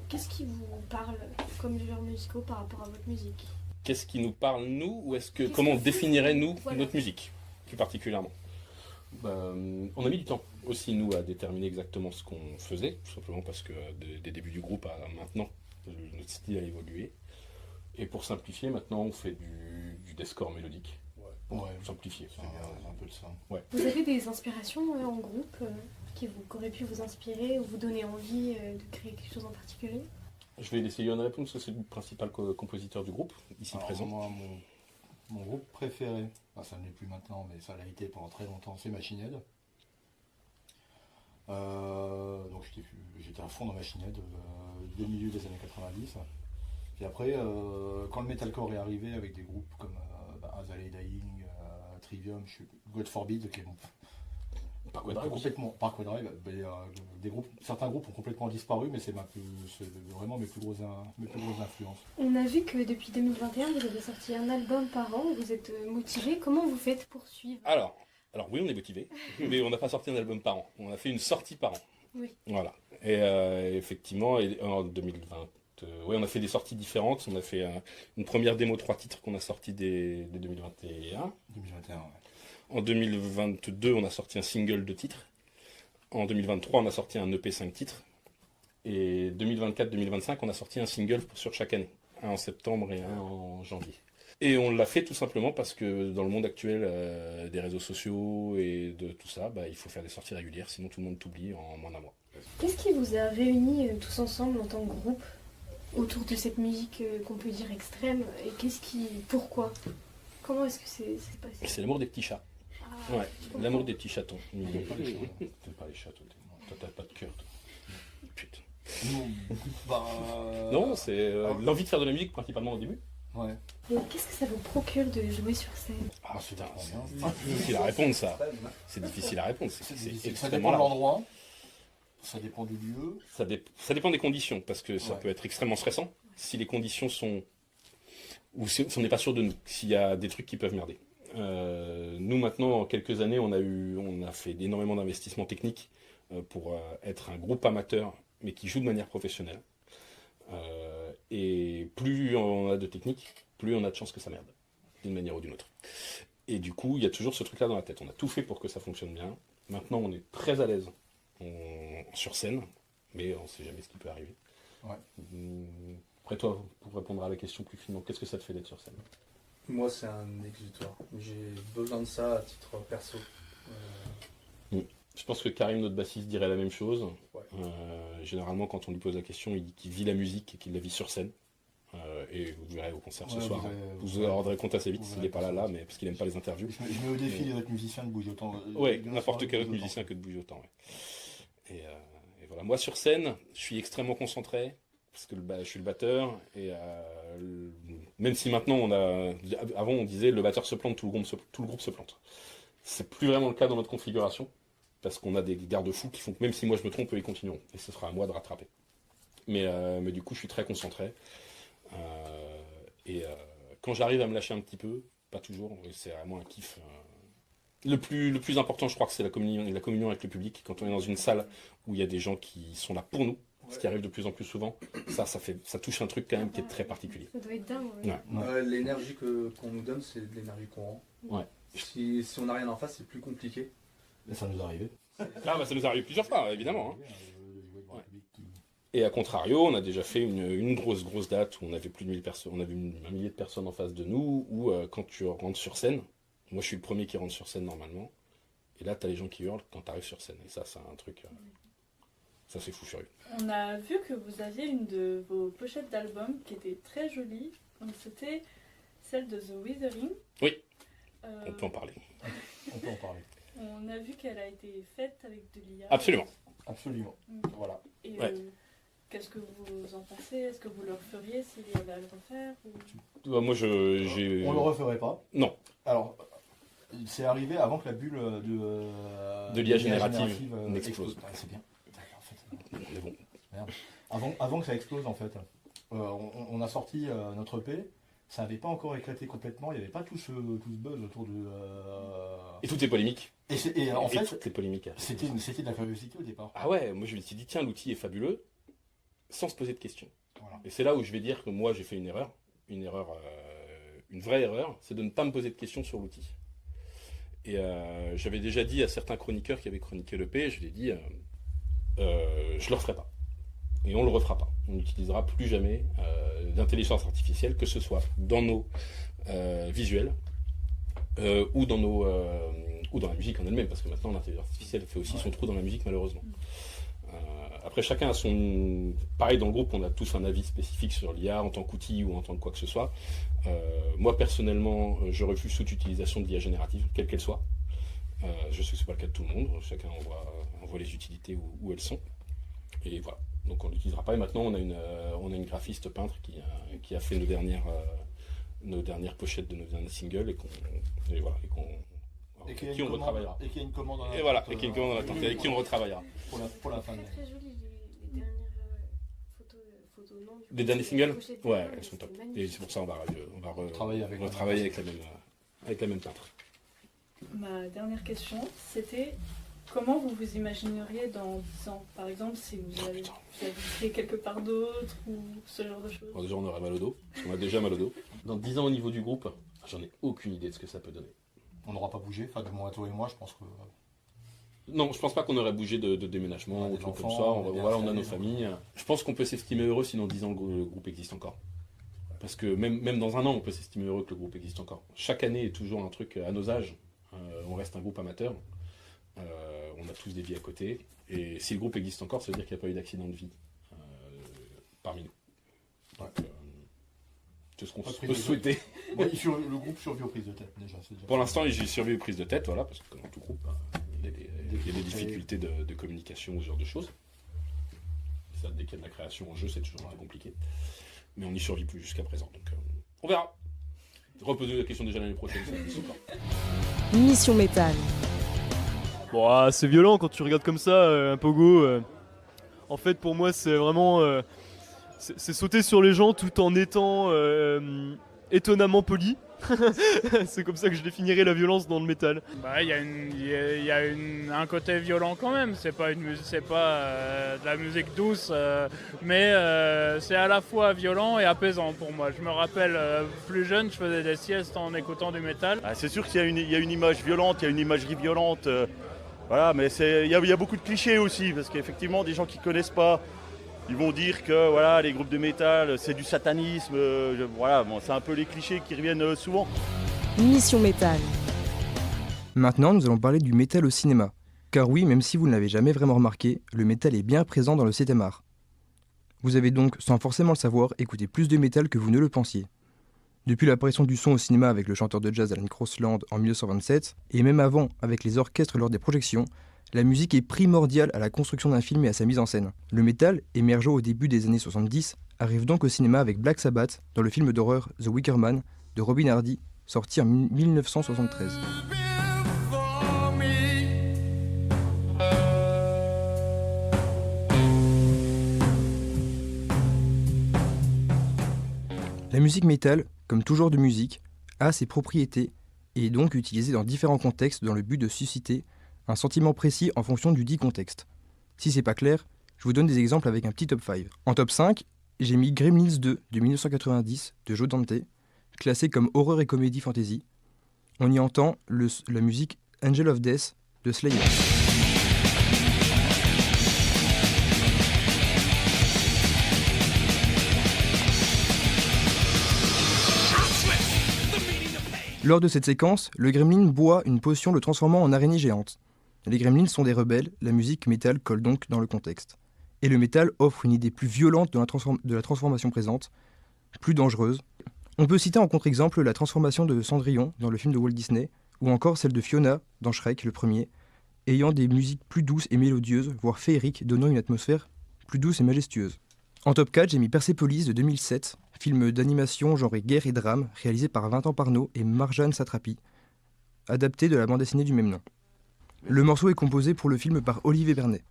qu'est-ce qui vous parle comme genres musicaux par rapport à votre musique? Qu'est-ce qui nous parle, nous, ou comment on définirait, nous, notre musique, plus particulièrement? On a mis du temps aussi, nous, à déterminer exactement ce qu'on faisait, tout simplement parce que des débuts du groupe à maintenant, notre style a évolué. Et pour simplifier, maintenant, on fait du deathcore mélodique. Pour simplifier, c'est un peu de ça. Ouais. Vous avez des inspirations en groupe qui auraient pu vous inspirer ou vous donner envie de créer quelque chose en particulier? Je vais laisser Yohan répondre parce que c'est le principal compositeur du groupe, ici présent. Moi, mon groupe préféré, ça ne l'est plus maintenant, mais ça l'a été pendant très longtemps, c'est Machine Head. Donc j'étais à fond dans Machine Head dès le milieu des années 90. Puis après, quand le metalcore est arrivé avec des groupes comme Azalea Dying, Trivium, God Forbid, qui est complètement, certains groupes ont complètement disparu, mais c'est vraiment mes plus grosses influences. On a vu que depuis 2021, vous avez sorti un album par an, vous êtes motivé. Comment vous faites pour suivre? Alors oui, on est motivé, mais on n'a pas sorti un album par an. On a fait une sortie par an. Oui. Voilà. Et effectivement, en 2020, on a fait des sorties différentes. On a fait une première démo 3 titres qu'on a sorti dès 2021. 2021, ouais. En 2022, on a sorti un single de titres. En 2023, on a sorti un EP 5 titres. Et 2024-2025, on a sorti un single sur chaque année. Un en septembre et un en janvier. Et on l'a fait tout simplement parce que dans le monde actuel des réseaux sociaux et de tout ça, il faut faire des sorties régulières, sinon tout le monde t'oublie en moins d'un mois. Qu'est-ce qui vous a réunis tous ensemble en tant que groupe autour de cette musique qu'on peut dire extrême? Et pourquoi? Comment est-ce que c'est passé? C'est l'amour des petits chats. Ouais, l'amour des petits chatons. T'aimes pas les chats, toi. Toi, t'as pas de cœur, toi. Putain. Non, c'est l'envie de faire de la musique principalement au début. Ouais. Et qu'est-ce que ça vous procure de jouer sur scène? C'est difficile à répondre, ça. C'est difficile à répondre. Ça dépend de l'endroit, ça dépend du lieu. Ça dépend des conditions, parce que ça peut être extrêmement stressant si les conditions sont... ou si on n'est pas sûr de nous, s'il y a des trucs qui peuvent merder. Nous, maintenant, en quelques années, on a fait énormément d'investissements techniques pour être un groupe amateur, mais qui joue de manière professionnelle. Et plus on a de technique, plus on a de chances que ça merde, d'une manière ou d'une autre. Et du coup, il y a toujours ce truc-là dans la tête. On a tout fait pour que ça fonctionne bien. Maintenant, on est très à l'aise sur scène, mais on ne sait jamais ce qui peut arriver. Ouais. Après toi, pour répondre à la question plus finement, qu'est-ce que ça te fait d'être sur scène? Moi, c'est un exutoire. J'ai besoin de ça à titre perso. Je pense que Karim, notre bassiste, dirait la même chose. Ouais. Généralement, quand on lui pose la question, il dit qu'il vit la musique et qu'il la vit sur scène. Et vous verrez au concert ce soir. Vous en rendrez compte assez vite s'il n'est pas là, mais parce qu'il n'aime pas les interviews. Je mets au défi les autres musiciens de bouger autant. Oui, n'importe quel autre musicien que de bouger autant. Ouais. Et voilà. Moi, sur scène, je suis extrêmement concentré. parce que je suis le batteur, et même si maintenant avant on disait le batteur se plante, tout le groupe se plante. C'est plus vraiment le cas dans notre configuration, parce qu'on a des garde-fous qui font que même si moi je me trompe, eux ils continueront, et ce sera à moi de rattraper. Mais du coup je suis très concentré, quand j'arrive à me lâcher un petit peu, pas toujours, c'est vraiment un kiff. Le plus important, je crois que c'est la communion avec le public, quand on est dans une salle où il y a des gens qui sont là pour nous, ce qui arrive de plus en plus souvent, ça touche un truc quand même qui est très particulier. Ça doit être dingue. Ouais. L'énergie qu'on nous donne, c'est de l'énergie qu'on rend. Ouais. Si on n'a rien en face, c'est plus compliqué. Mais ça nous est arrivé. Ça nous est arrivé plusieurs fois, évidemment. Hein. Ouais. Et à contrario, on a déjà fait une grosse date où on avait plus de 1000 personnes, on avait un millier de personnes en face de nous, où quand tu rentres sur scène, moi je suis le premier qui rentre sur scène normalement, et là t'as les gens qui hurlent quand t'arrives sur scène, et ça c'est un truc, ça c'est fou furieux. On a vu que vous aviez une de vos pochettes d'album qui était très jolie, donc c'était celle de The Withering. Oui, on peut en parler. On peut en parler. On a vu qu'elle a été faite avec de l'IA. Absolument. Absolument, voilà. Et ouais. Qu'est-ce que vous en pensez? Est-ce que vous le referiez s'il y avait à le refaire ou... Moi j'ai... On le referait pas. Non. Alors, c'est arrivé avant que la bulle de l'IA générative n'explose. C'est bien. En fait, mais bon. Merde. Avant que ça explose, en fait, on a sorti notre EP. Ça n'avait pas encore éclaté complètement. Il n'y avait pas tout ce buzz autour de... Et toutes les polémiques. Et en fait, toutes les polémiques. C'était de la curiosité au départ. Ah ouais, moi je me suis dit, tiens, l'outil est fabuleux, sans se poser de questions. Voilà. Et c'est là où je vais dire que moi j'ai fait une erreur, une vraie erreur, c'est de ne pas me poser de questions sur l'outil. Et j'avais déjà dit à certains chroniqueurs qui avaient chroniqué l'EP, je l'ai dit, je le referai pas. Et on le refera pas. On n'utilisera plus jamais d'intelligence artificielle, que ce soit dans nos visuels ou dans la musique en elle-même, parce que maintenant l'intelligence artificielle fait aussi son trou dans la musique malheureusement. Après chacun a son... Pareil dans le groupe, on a tous un avis spécifique sur l'IA en tant qu'outil ou en tant que quoi que ce soit. Moi personnellement, je refuse toute utilisation de l'IA générative, quelle qu'elle soit. Je sais que c'est pas le cas de tout le monde, chacun envoie les utilités où elles sont. Et voilà, donc on ne l'utilisera pas. Et maintenant on a une graphiste peintre qui a fait nos dernières pochettes de nos derniers singles et qui on retravaillera. Et qui a une commande en attente. Et voilà, et qui a une commande en attente, et avec qui on retravaillera. Pour la fin de l'année. Très joli les dernières photos non, les derniers singles, ouais, elles sont top. Et c'est pour ça on va retravailler avec la même peintre. Ma dernière question, c'était comment vous vous imagineriez dans 10 ans? Par exemple, si vous habitiez quelque part d'autre ou ce genre de choses. Bon, déjà on aurait mal au dos, parce qu'on a déjà mal au dos. Dans 10 ans au niveau du groupe, j'en ai aucune idée de ce que ça peut donner. On n'aura pas bougé, enfin du moins toi et moi je pense que... Non, je pense pas qu'on aurait bougé de déménagement ou trucs comme ça. On a nos familles. Je pense qu'on peut s'estimer heureux si dans 10 ans le groupe existe encore. Parce que même dans un an, on peut s'estimer heureux que le groupe existe encore. Chaque année est toujours un truc à nos âges. On reste un groupe amateur. On a tous des vies à côté. Et si le groupe existe encore, ça veut dire qu'il n'y a pas eu d'accident de vie parmi nous. Donc, c'est ce qu'on peut souhaiter. Bon, le groupe survit aux prises de tête déjà. Pour l'instant, j'ai survécu aux prises de tête, voilà, parce que dans tout groupe, il y a des difficultés de communication ou ce genre de choses. Ça, dès qu'il y a de la création en jeu, c'est toujours un peu compliqué. Mais on n'y survit plus jusqu'à présent. Donc on verra. Reposer la question déjà l'année prochaine, ça existe encore. Mission Métal. Bon, c'est violent quand tu regardes comme ça un pogo. En fait, pour moi, c'est vraiment... c'est sauter sur les gens tout en étant étonnamment poli. C'est comme ça que je définirais la violence dans le métal. Bah, il y a un côté violent quand même. C'est pas de la musique douce, mais c'est à la fois violent et apaisant pour moi. Je me rappelle plus jeune, je faisais des siestes en écoutant du métal. Ah, c'est sûr qu'il y a une image violente, il y a une imagerie violente. Voilà, mais il y a beaucoup de clichés aussi, parce qu'effectivement, des gens qui connaissent pas, ils vont dire que voilà, les groupes de métal, c'est du satanisme. Voilà, bon, c'est un peu les clichés qui reviennent souvent. Mission Métal. Maintenant, nous allons parler du métal au cinéma. Car oui, même si vous ne l'avez jamais vraiment remarqué, le métal est bien présent dans le 7e art. Vous avez donc, sans forcément le savoir, écouté plus de métal que vous ne le pensiez. Depuis l'apparition du son au cinéma avec le chanteur de jazz Alan Crosland en 1927, et même avant avec les orchestres lors des projections, la musique est primordiale à la construction d'un film et à sa mise en scène. Le métal, émergeant au début des années 70, arrive donc au cinéma avec Black Sabbath dans le film d'horreur The Wicker Man de Robin Hardy, sorti en 1973. La musique métal, comme tout genre de musique, a ses propriétés et est donc utilisée dans différents contextes dans le but de susciter un sentiment précis en fonction du dit contexte. Si c'est pas clair, je vous donne des exemples avec un petit top 5. En top 5, j'ai mis Gremlins 2 de 1990 de Joe Dante, classé comme horreur et comédie fantasy. On y entend la musique Angel of Death de Slayer. Lors de cette séquence, le gremlin boit une potion le transformant en araignée géante. Les gremlins sont des rebelles, la musique métal colle donc dans le contexte. Et le métal offre une idée plus violente de la transformation présente, plus dangereuse. On peut citer en contre-exemple la transformation de Cendrillon dans le film de Walt Disney, ou encore celle de Fiona dans Shrek, le premier, ayant des musiques plus douces et mélodieuses, voire féeriques, donnant une atmosphère plus douce et majestueuse. En top 4, j'ai mis Persepolis de 2007, film d'animation genré guerre et drame, réalisé par Vincent Parnaud et Marjane Satrapi, adapté de la bande dessinée du même nom. Le morceau est composé pour le film par Olivier Bernet.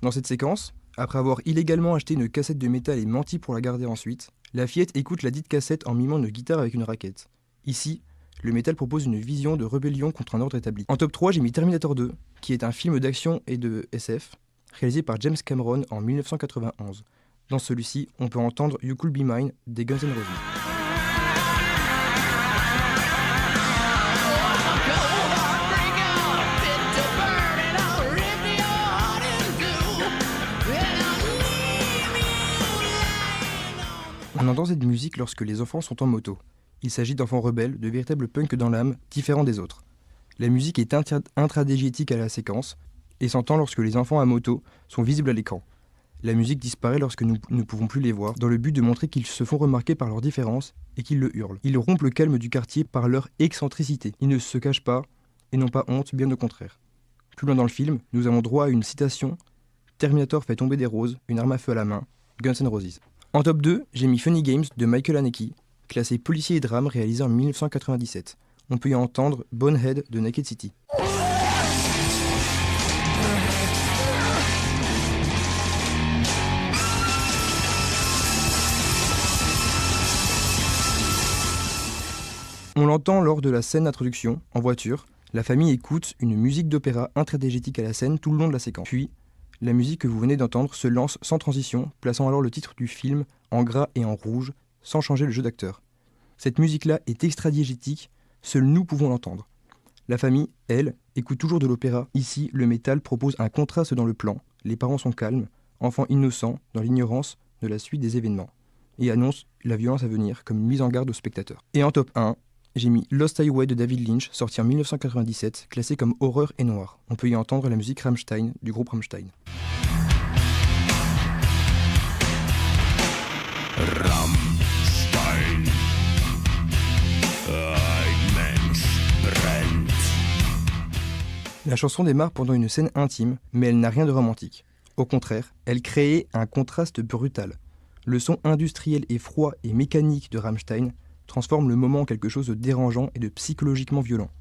Dans cette séquence, après avoir illégalement acheté une cassette de métal et menti pour la garder ensuite, la fillette écoute la dite cassette en mimant une guitare avec une raquette. Ici, le métal propose une vision de rébellion contre un ordre établi. En top 3, j'ai mis Terminator 2, qui est un film d'action et de SF, réalisé par James Cameron en 1991. Dans celui-ci, on peut entendre You Could Be Mine des Guns N' Roses. On entend cette musique lorsque les enfants sont en moto. Il s'agit d'enfants rebelles, de véritables punks dans l'âme, différents des autres. La musique est intradégétique à la séquence et s'entend lorsque les enfants à moto sont visibles à l'écran. La musique disparaît lorsque nous ne pouvons plus les voir, dans le but de montrer qu'ils se font remarquer par leurs différences et qu'ils le hurlent. Ils rompent le calme du quartier par leur excentricité. Ils ne se cachent pas et n'ont pas honte, bien au contraire. Plus loin dans le film, nous avons droit à une citation « Terminator fait tomber des roses, une arme à feu à la main, Guns N' Roses ». En top 2, j'ai mis Funny Games de Michael Haneke, classé policier et drame réalisé en 1997. On peut y entendre Bonehead de Naked City. On l'entend lors de la scène d'introduction, en voiture. La famille écoute une musique d'opéra intradégétique à la scène tout le long de la séquence. Puis, la musique que vous venez d'entendre se lance sans transition, plaçant alors le titre du film en gras et en rouge, sans changer le jeu d'acteur. Cette musique-là est extradiégétique, seuls nous pouvons l'entendre. La famille, elle, écoute toujours de l'opéra. Ici, le métal propose un contraste dans le plan. Les parents sont calmes, enfants innocents, dans l'ignorance de la suite des événements, et annonce la violence à venir comme une mise en garde aux spectateurs. Et en top 1, j'ai mis Lost Highway de David Lynch, sorti en 1997, classé comme horreur et noir. On peut y entendre la musique Rammstein, du groupe Rammstein. Rammstein, La chanson démarre pendant une scène intime, mais elle n'a rien de romantique. Au contraire, elle crée un contraste brutal. Le son industriel et froid et mécanique de Rammstein transforme le moment en quelque chose de dérangeant et de psychologiquement violent.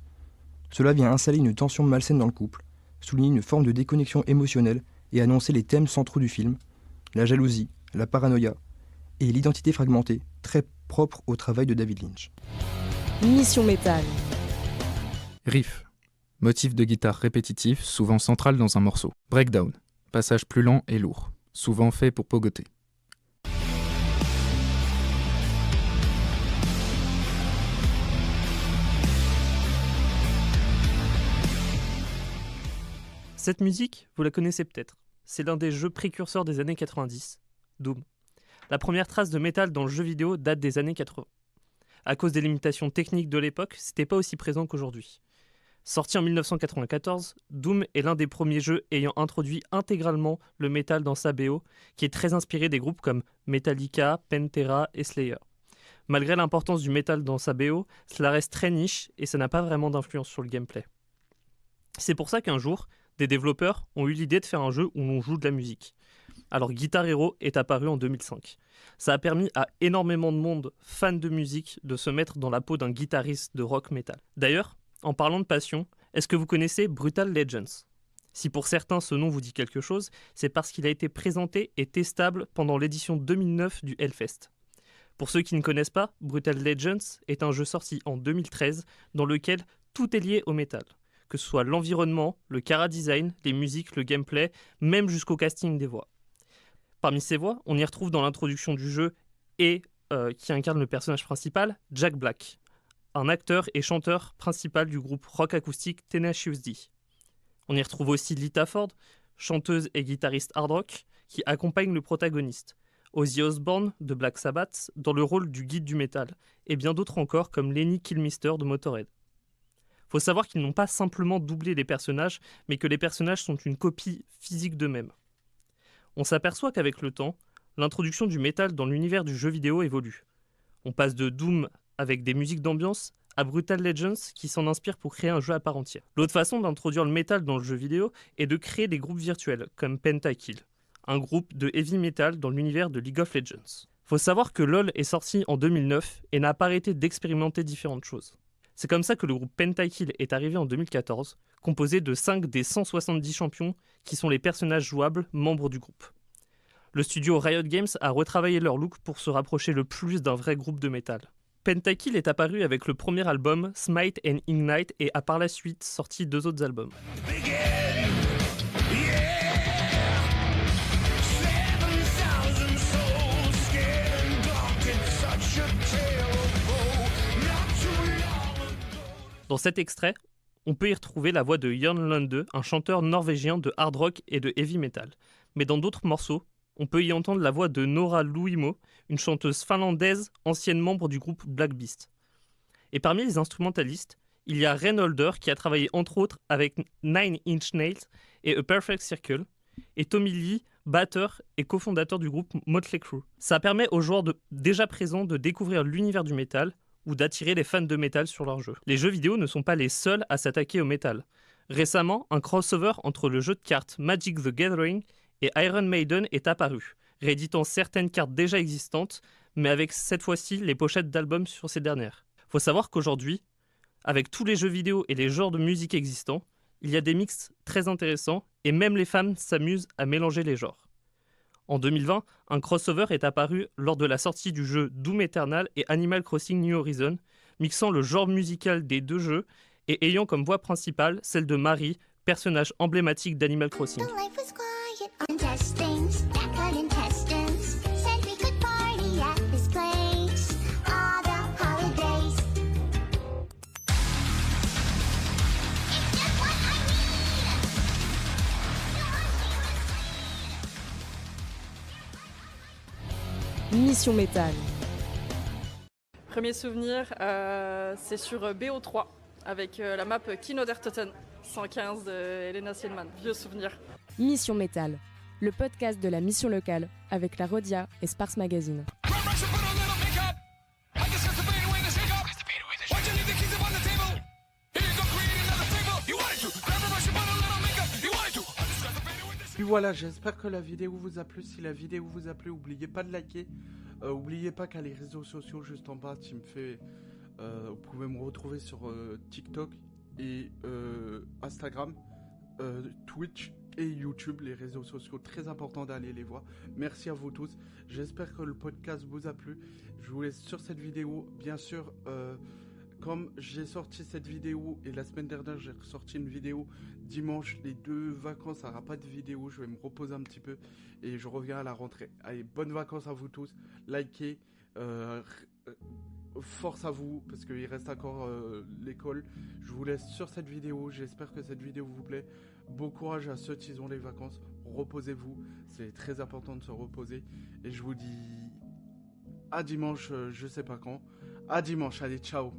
Cela vient installer une tension malsaine dans le couple, souligner une forme de déconnexion émotionnelle et annoncer les thèmes centraux du film, la jalousie, la paranoïa et l'identité fragmentée, très propre au travail de David Lynch. Mission Métal. Riff. Motif de guitare répétitif, souvent central dans un morceau. Breakdown. Passage plus lent et lourd, souvent fait pour pogoter. Cette musique, vous la connaissez peut-être. C'est l'un des jeux précurseurs des années 90, Doom. La première trace de métal dans le jeu vidéo date des années 80. À cause des limitations techniques de l'époque, c'était pas aussi présent qu'aujourd'hui. Sorti en 1994, Doom est l'un des premiers jeux ayant introduit intégralement le métal dans sa BO, qui est très inspiré des groupes comme Metallica, Pantera et Slayer. Malgré l'importance du métal dans sa BO, cela reste très niche et ça n'a pas vraiment d'influence sur le gameplay. C'est pour ça qu'un jour, des développeurs ont eu l'idée de faire un jeu où l'on joue de la musique. Alors Guitar Hero est apparu en 2005. Ça a permis à énormément de monde, fans de musique, de se mettre dans la peau d'un guitariste de rock metal. D'ailleurs, en parlant de passion, est-ce que vous connaissez Brutal Legends ? Si pour certains ce nom vous dit quelque chose, c'est parce qu'il a été présenté et testable pendant l'édition 2009 du Hellfest. Pour ceux qui ne connaissent pas, Brutal Legends est un jeu sorti en 2013 dans lequel tout est lié au métal. Que ce soit l'environnement, le chara-design, les musiques, le gameplay, même jusqu'au casting des voix. Parmi ces voix, on y retrouve dans l'introduction du jeu et qui incarne le personnage principal, Jack Black, un acteur et chanteur principal du groupe rock acoustique Tenacious D. On y retrouve aussi Lita Ford, chanteuse et guitariste hard rock, qui accompagne le protagoniste, Ozzy Osbourne de Black Sabbath dans le rôle du guide du métal, et bien d'autres encore comme Lenny Kilmister de Motorhead. Faut savoir qu'ils n'ont pas simplement doublé les personnages, mais que les personnages sont une copie physique d'eux-mêmes. On s'aperçoit qu'avec le temps, l'introduction du métal dans l'univers du jeu vidéo évolue. On passe de Doom avec des musiques d'ambiance à Brutal Legends qui s'en inspire pour créer un jeu à part entière. L'autre façon d'introduire le métal dans le jeu vidéo est de créer des groupes virtuels comme Pentakill, un groupe de heavy metal dans l'univers de League of Legends. Faut savoir que LoL est sorti en 2009 et n'a pas arrêté d'expérimenter différentes choses. C'est comme ça que le groupe Pentakill est arrivé en 2014, composé de 5 des 170 champions qui sont les personnages jouables membres du groupe. Le studio Riot Games a retravaillé leur look pour se rapprocher le plus d'un vrai groupe de métal. Pentakill est apparu avec le premier album Smite and Ignite et a par la suite sorti 2 autres albums. Dans cet extrait, on peut y retrouver la voix de Jørn Lunde, un chanteur norvégien de hard rock et de heavy metal. Mais dans d'autres morceaux, on peut y entendre la voix de Nora Luimo, une chanteuse finlandaise, ancienne membre du groupe Black Beast. Et parmi les instrumentalistes, il y a Ren Holder qui a travaillé entre autres avec Nine Inch Nails et A Perfect Circle, et Tommy Lee, batteur et cofondateur du groupe Motley Crue. Ça permet aux joueurs déjà présents de découvrir l'univers du métal, ou d'attirer les fans de métal sur leur jeu. Les jeux vidéo ne sont pas les seuls à s'attaquer au métal. Récemment, un crossover entre le jeu de cartes Magic the Gathering et Iron Maiden est apparu, rééditant certaines cartes déjà existantes, mais avec cette fois-ci les pochettes d'albums sur ces dernières. Faut savoir qu'aujourd'hui, avec tous les jeux vidéo et les genres de musique existants, il y a des mix très intéressants et même les fans s'amusent à mélanger les genres. En 2020, un crossover est apparu lors de la sortie du jeu Doom Eternal et Animal Crossing New Horizons, mixant le genre musical des deux jeux et ayant comme voix principale celle de Marie, personnage emblématique d'Animal Crossing. Mission Métal. Premier souvenir, c'est sur BO3 avec la map Kinodertoten 115 de Elena Sielman. Vieux souvenir. Mission Métal, le podcast de la mission locale avec la Rodia et Sparse Magazine. Puis voilà, j'espère que la vidéo vous a plu. Si la vidéo vous a plu, n'oubliez pas de liker. N'oubliez pas qu'à les réseaux sociaux juste en bas, vous pouvez me retrouver sur TikTok et Instagram, Twitch et YouTube, les réseaux sociaux très importants d'aller les voir. Merci à vous tous. J'espère que le podcast vous a plu. Je vous laisse sur cette vidéo, bien sûr. Comme j'ai sorti cette vidéo et la semaine dernière j'ai sorti une vidéo dimanche, les 2 vacances, ça n'aura pas de vidéo, je vais me reposer un petit peu et je reviens à la rentrée. Allez, bonnes vacances à vous tous, likez, force à vous parce qu'il reste encore l'école. Je vous laisse sur cette vidéo, j'espère que cette vidéo vous plaît. Bon courage à ceux qui ont les vacances, reposez-vous, c'est très important de se reposer et je vous dis à dimanche, je sais pas quand. À dimanche, allez, ciao.